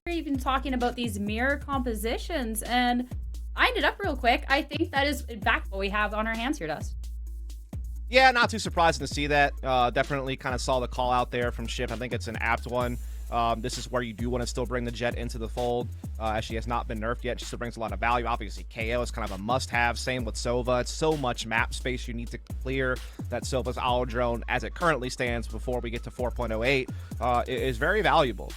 We're even talking about these mirror compositions, and I ended up real quick. I think that is in fact what we have on our hands here, Dust. Yeah, not too surprising to see that. Definitely kind of saw the call out there from Shift. I think it's an apt one. This is where you do want to still bring the Jet into the fold, as she has not been nerfed yet. She still brings a lot of value. Obviously, KO is kind of a must-have. Same with Sova. It's so much map space you need to clear that Sova's Owl Drone, as it currently stands before we get to 4.08, is very valuable.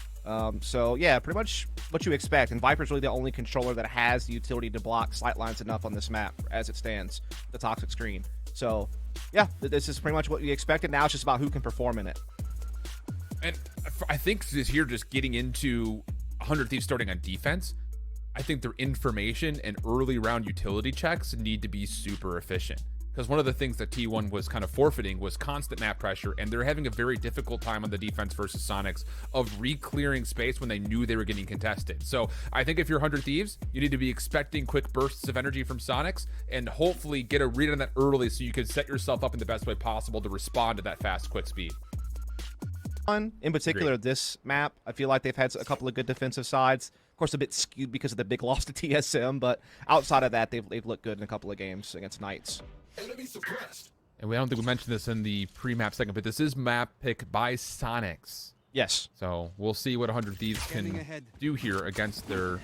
So, yeah, pretty much what you expect. And Viper's really the only controller that has the utility to block sight lines enough on this map as it stands, the toxic screen. So, yeah, this is pretty much what we expected. Now it's just about who can perform in it. And I think this here, just getting into 100 Thieves starting on defense, I think their information and early round utility checks need to be super efficient. Because one of the things that T1 was kind of forfeiting was constant map pressure, and they're having a very difficult time on the defense versus Sonics of re-clearing space when they knew they were getting contested. So I think if you're 100 Thieves, you need to be expecting quick bursts of energy from Sonics and hopefully get a read on that early so you can set yourself up in the best way possible to respond to that fast, quick speed. In particular, this map, I feel like they've had a couple of good defensive sides. Of course, a bit skewed because of the big loss to TSM, but outside of that, they've looked good in a couple of games against Knights. And I don't think we mentioned this in the pre-map segment, but this is map pick by Sonics. Yes. So we'll see what 100 Thieves can do here against their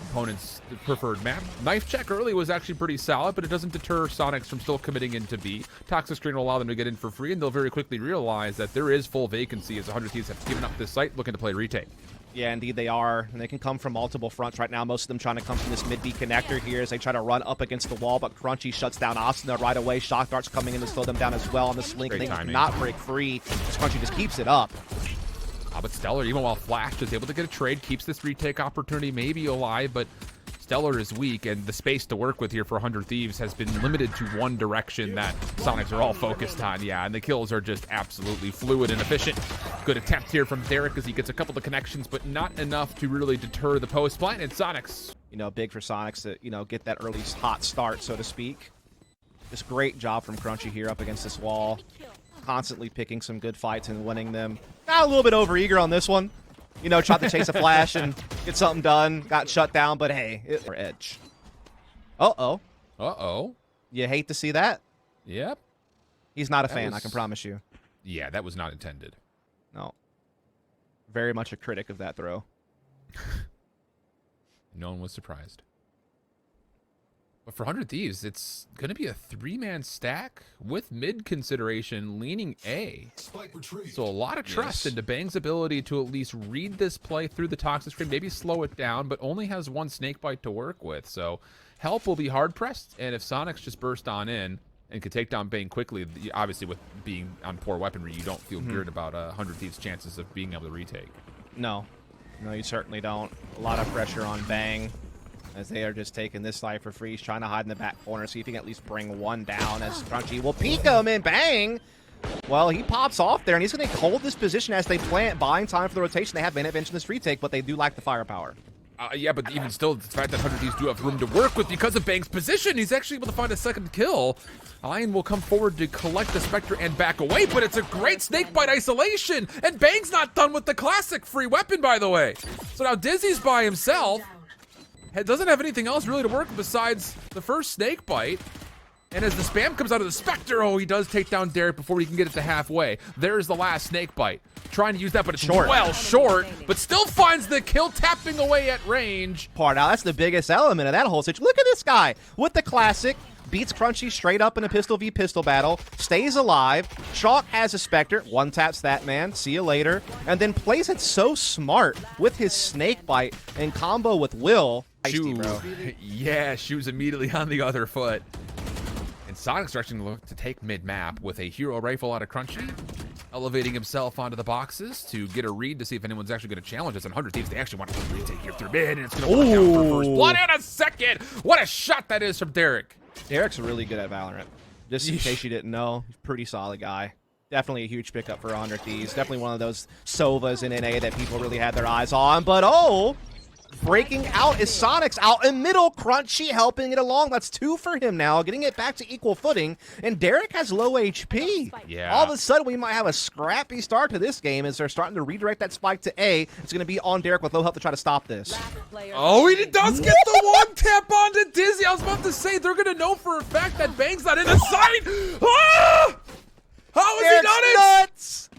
opponent's preferred map. Knife check early was actually pretty solid, but it doesn't deter Sonics from still committing into B. Toxic screen will allow them to get in for free, and they'll very quickly realize that there is full vacancy as 100 Thieves have given up this site looking to play retake. Yeah, indeed they are, and they can come from multiple fronts right now. Most of them trying to come from this mid-B connector here as they try to run up against the wall, but Crunchy shuts down Asuna right away. Shock darts coming in to slow them down as well on the Slink. They cannot break free as Crunchy just keeps it up. But Stellar, even while Flash is able to get a trade, keeps this retake opportunity maybe alive, but Stellar is weak, and the space to work with here for 100 Thieves has been limited to one direction that Sonics are all focused on. Yeah, and the kills are just absolutely fluid and efficient. Good attempt here from Derek as he gets a couple of connections, but not enough to really deter the post plant. And Sonics, big for Sonics to, get that early hot start, so to speak. Just great job from Crunchy here up against this wall. Constantly picking some good fights and winning them. Got a little bit overeager on this one. Tried to chase a flash and get something done. Got shut down, but hey, edge. Uh-oh. Uh-oh. You hate to see that? Yep. He's not a fan, I can promise you. Yeah, that was not intended. No. Very much a critic of that throw. No one was surprised. But for 100 Thieves, it's going to be a 3-man stack with mid consideration leaning A. So a lot of trust into Bang's ability to at least read this play through the toxic screen, maybe slow it down, but only has one snakebite to work with. So help will be hard pressed. And if Sonics just burst on in and could take down Bang quickly, obviously with being on poor weaponry, you don't feel good about 100 Thieves' chances of being able to retake. No, you certainly don't. A lot of pressure on Bang, as they are just taking this side for free. He's trying to hide in the back corner, see if he can at least bring one down as Crunchy will peek him, and Bang! Well, he pops off there, and he's going to hold this position as they plant, buying time for the rotation. They have intervention in this retake, but they do lack the firepower. Yeah, but even still, the fact that 100 Thieves do have room to work with because of Bang's position, he's actually able to find a second kill. Lion will come forward to collect the Spectre and back away, but it's a great snakebite isolation, and Bang's not done with the classic free weapon, by the way. So now Dizzy's by himself. Doesn't have anything else really to work besides the first snake bite. And as the spam comes out of the Spectre, he does take down Derek before he can get it to halfway. There's the last snake bite. Trying to use that, but it's short, but still finds the kill, tapping away at range. Now, that's the biggest element of that whole situation. Look at this guy with the classic. Beats Crunchy straight up in a pistol v pistol battle, stays alive. Chalk has a Spectre, one taps that man, see you later, and then plays it so smart with his snake bite in combo with Will. Yeah, Shoes immediately on the other foot. And Sonic's starting to look to take mid-map with a hero rifle out of Crunchy, elevating himself onto the boxes to get a read to see if anyone's actually going to challenge us. And 100 Thieves, they actually want to retake here through mid, and it's going to work out for first blood in a second. What a shot that is from Derek. Derek's really good at Valorant. Just in case you didn't know, he's a pretty solid guy. Definitely a huge pickup for 100 Thieves. Definitely one of those Sovas in NA that people really had their eyes on. But breaking out is Sonic's out in middle. Crunchy helping it along. That's 2 for him now, getting it back to equal footing. And Derek has low HP. Yeah. All of a sudden, we might have a scrappy start to this game as they're starting to redirect that spike to A. It's going to be on Derek with low health to try to stop this. Oh, he does get the one tap onto Dizzy. I was about to say, they're going to know for a fact that Bang's not in the sight. Ah! How is he not in? Nuts!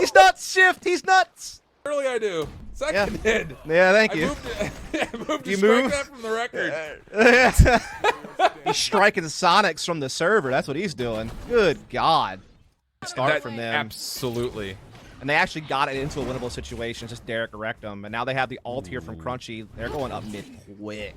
He's nuts, Shift. He's nuts. Early I do. Second hit. Yeah, thank you. I moved to You strike move? that from the record. He's striking Sonics from the server. That's what he's doing. Good God. Start from them. Absolutely. And they actually got it into a winnable situation. Just Derek wrecked them. And now they have the ult here from Crunchy. They're going up mid quick.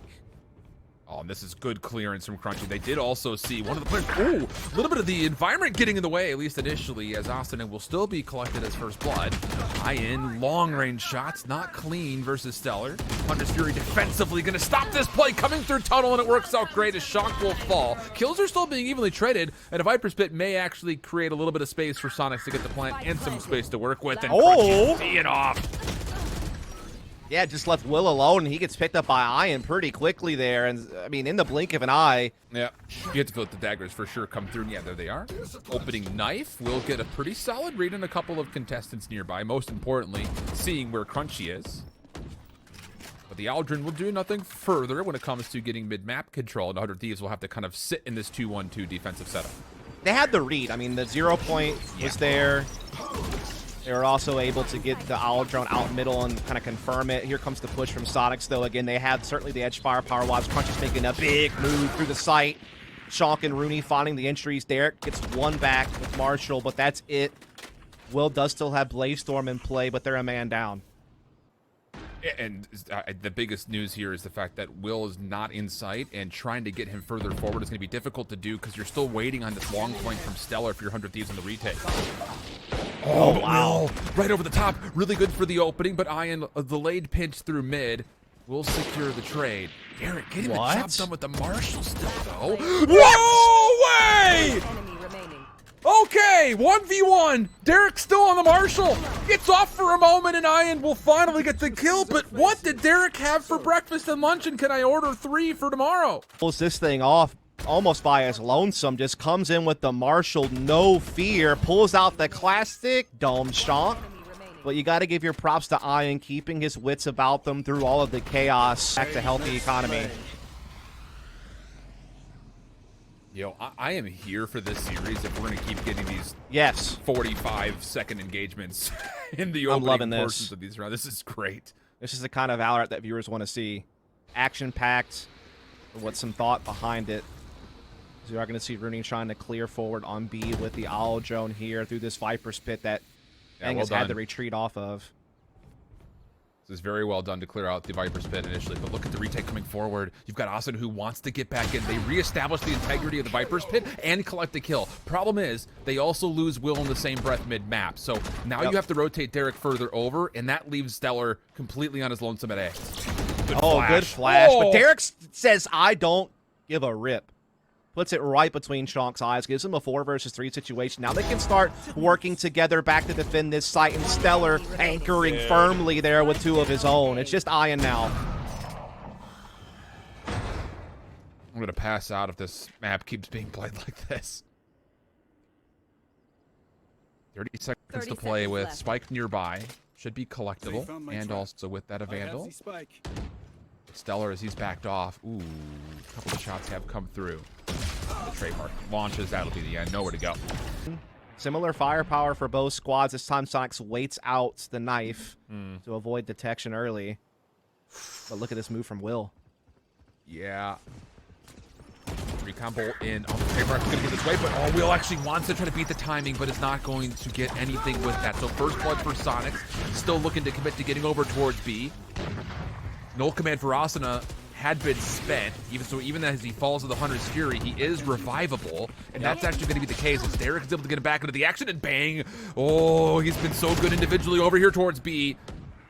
Oh, and this is good clearance from Crunchy. They did also see one of the players. Ooh, a little bit of the environment getting in the way, at least initially, as Austin will still be collected as first blood. High-in, long-range shots, not clean versus Stellar. Hunter's Fury defensively going to stop this play coming through tunnel, and it works out great as Shock will fall. Kills are still being evenly traded, and a Viper's Pit may actually create a little bit of space for Sonics to get the plant and some space to work with. And Crunchy tee it off. Yeah, just left Will alone, and he gets picked up by Iron pretty quickly there. And, I mean, in the blink of an eye. Yeah, you have to feel like the daggers for sure come through. And yeah, there they are. Opening knife will get a pretty solid read on a couple of contestants nearby. Most importantly, seeing where Crunchy is. But the Aldrin will do nothing further when it comes to getting mid-map control. And 100 Thieves will have to kind of sit in this 2-1-2 defensive setup. They had the read. I mean, the 0 point was there. They were also able to get the Owl Drone out middle and kind of confirm it. Here comes the push from Sonics, though. Again, they had certainly the edge firepower-wise. Crunchy's making a big move through the site. Shonk and Rooney finding the entries. Derek gets one back with Marshall, but that's it. Will does still have Blaze Storm in play, but they're a man down. And the biggest news here is the fact that Will is not in sight, and trying to get him further forward is going to be difficult to do because you're still waiting on this long point from Stellar if you're 100 Thieves on the retake. Oh, wow. Will, right over the top. Really good for the opening, but Ian, a delayed pinch through mid will secure the trade. Derek getting the job done with the Marshall still, though. No way! Okay, 1v1. Derek still on the Marshall. Gets off for a moment, and Ian will finally get the kill. But what did Derek have for breakfast and lunch, and can I order 3 for tomorrow? Pulls this thing off almost by his lonesome. Just comes in with the Marshall, no fear. Pulls out the classic Dome Shonk. But you got to give your props to Ian, keeping his wits about them through all of the chaos. Back to healthy economy. Yo, I am here for this series if we're going to keep getting these 45-second engagements in the opening portions of these rounds. This is great. This is the kind of Valorant that viewers want to see. Action-packed, with some thought behind it. So you are going to see Rooney trying to clear forward on B with the Owl Drone here through this Viper's Pit that Bang has had to retreat off of. This is very well done to clear out the Viper's Pit initially, but look at the retake coming forward. You've got Austin who wants to get back in. They reestablish the integrity of the Viper's Pit and collect the kill. Problem is, they also lose Will in the same breath mid-map. So now you have to rotate Derek further over, and that leaves Stellar completely on his lonesome at A. Good flash. But Derek says, I don't give a rip. Puts it right between Shonk's eyes, gives him a 4 versus 3 situation. Now they can start working together back to defend this site, and Stellar anchoring firmly there with 2 of his own. It's just Ian now. I'm going to pass out if this map keeps being played like this. 30 seconds to play with. Left. Spike nearby. Should be collectible. And also with that a Vandal. Stellar as he's backed off. Ooh, a couple of shots have come through. The trademark launches. That'll be the end. Nowhere to go. Similar firepower for both squads. This time Sonics waits out the knife to avoid detection early. But look at this move from Will. Yeah. Recon bolt in. Oh, the trademark's going to get this way, but Will actually wants to try to beat the timing, but is not going to get anything with that. So first blood for Sonics. Still looking to commit to getting over towards B. Null command for Asuna had been spent, even as he falls to the Hunter's Fury, he is revivable, and that's actually going to be the case as Derek is able to get him back into the action, and bang! Oh, he's been so good individually over here towards B.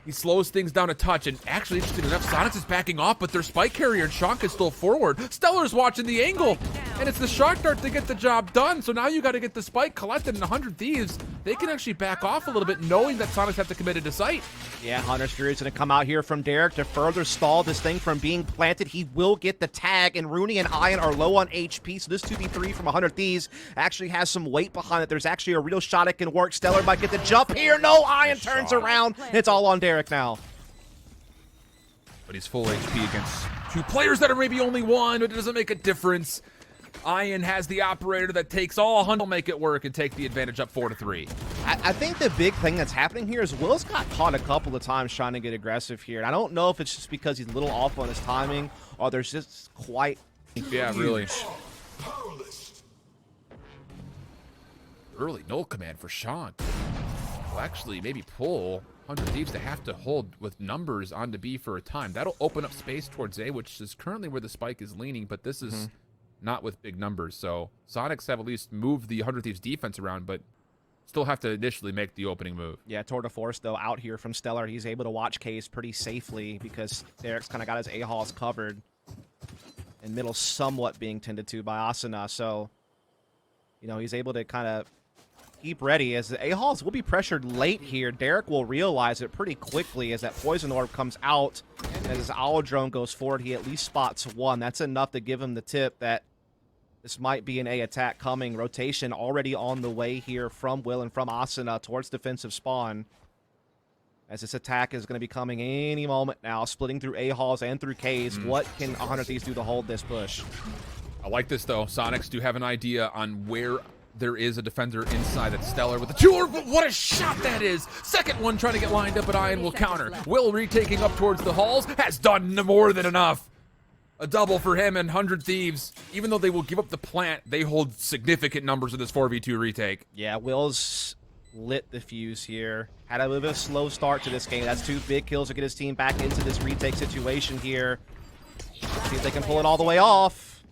He slows things down a touch, and actually, interesting enough, Sonics is backing off, but their spike carrier and Shonk is still forward. Stellar's watching the angle. and it's the Shock Dart to get the job done. So now you got to get the spike collected, and 100 Thieves, they can actually back off a little bit, knowing that Sonics have to commit it to sight. Yeah, Hunter's Fury is going to come out here from Derek to further stall this thing from being planted. He will get the tag, and Rooney and Ian are low on HP, so this 2v3 from 100 Thieves actually has some weight behind it. There's actually a real shot it can work. Stellar might get the jump here. No, Ian turns around. It's all on Derek now. But he's full HP against two players that are maybe only one, but it doesn't make a difference. Ian has the operator that takes all 100, will make it work and take the advantage up 4-3. I think the big thing that's happening here is Will's got caught a couple of times trying to get aggressive here. And I don't know if it's just because he's a little off on his timing or there's just quite... Yeah, really. Early null command for Sean. Well, actually, maybe pull 100 Thieves to have to hold with numbers onto B for a time. That'll open up space towards A, which is currently where the spike is leaning, but this is not with big numbers. So Sonics have at least moved the 100 Thieves defense around, but still have to initially make the opening move. Yeah, Tour de Force, though, out here from Stellar. He's able to watch Case pretty safely because Derek's kind of got his A-Halls covered. And middle somewhat being tended to by Asuna. So, you know, he's able to kind of keep ready as the A-Halls will be pressured late here. Derek will realize it pretty quickly as that Poison Orb comes out. And as his Owl Drone goes forward, he at least spots one. That's enough to give him the tip that this might be an A attack coming. Rotation already on the way here from Will and from Asuna towards defensive spawn. As this attack is going to be coming any moment now, splitting through A-Halls and through Ks. What can 100 Thieves do to hold this push? I like this, though. Sonics do have an idea on where there is a defender inside that Stellar with the two, but what a shot that is! Second one trying to get lined up, but Ian will counter. Will retaking up towards the halls, has done more than enough. A double for him and 100 Thieves. Even though they will give up the plant, they hold significant numbers in this 4v2 retake. Yeah, Will's lit the fuse here. Had a little bit of a slow start to this game. That's two big kills to get his team back into this retake situation here. See if they can pull it all the way off.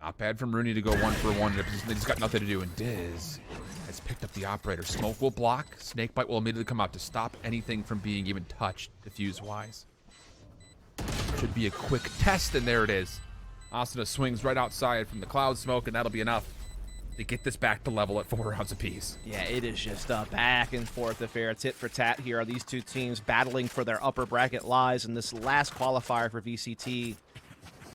Not bad from Rooney to go 1-for-1 in a position they just got nothing to do. And Diz has picked up the operator. Smoke will block. Snakebite will immediately come out to stop anything from being even touched diffuse-wise. Should be a quick test, and there it is. Asuna swings right outside from the cloud smoke, and that'll be enough to get this back to level at 4 rounds apiece. Yeah, it is just a back and forth affair. Tit for tat here are these two teams battling for their upper bracket lies in this last qualifier for VCT.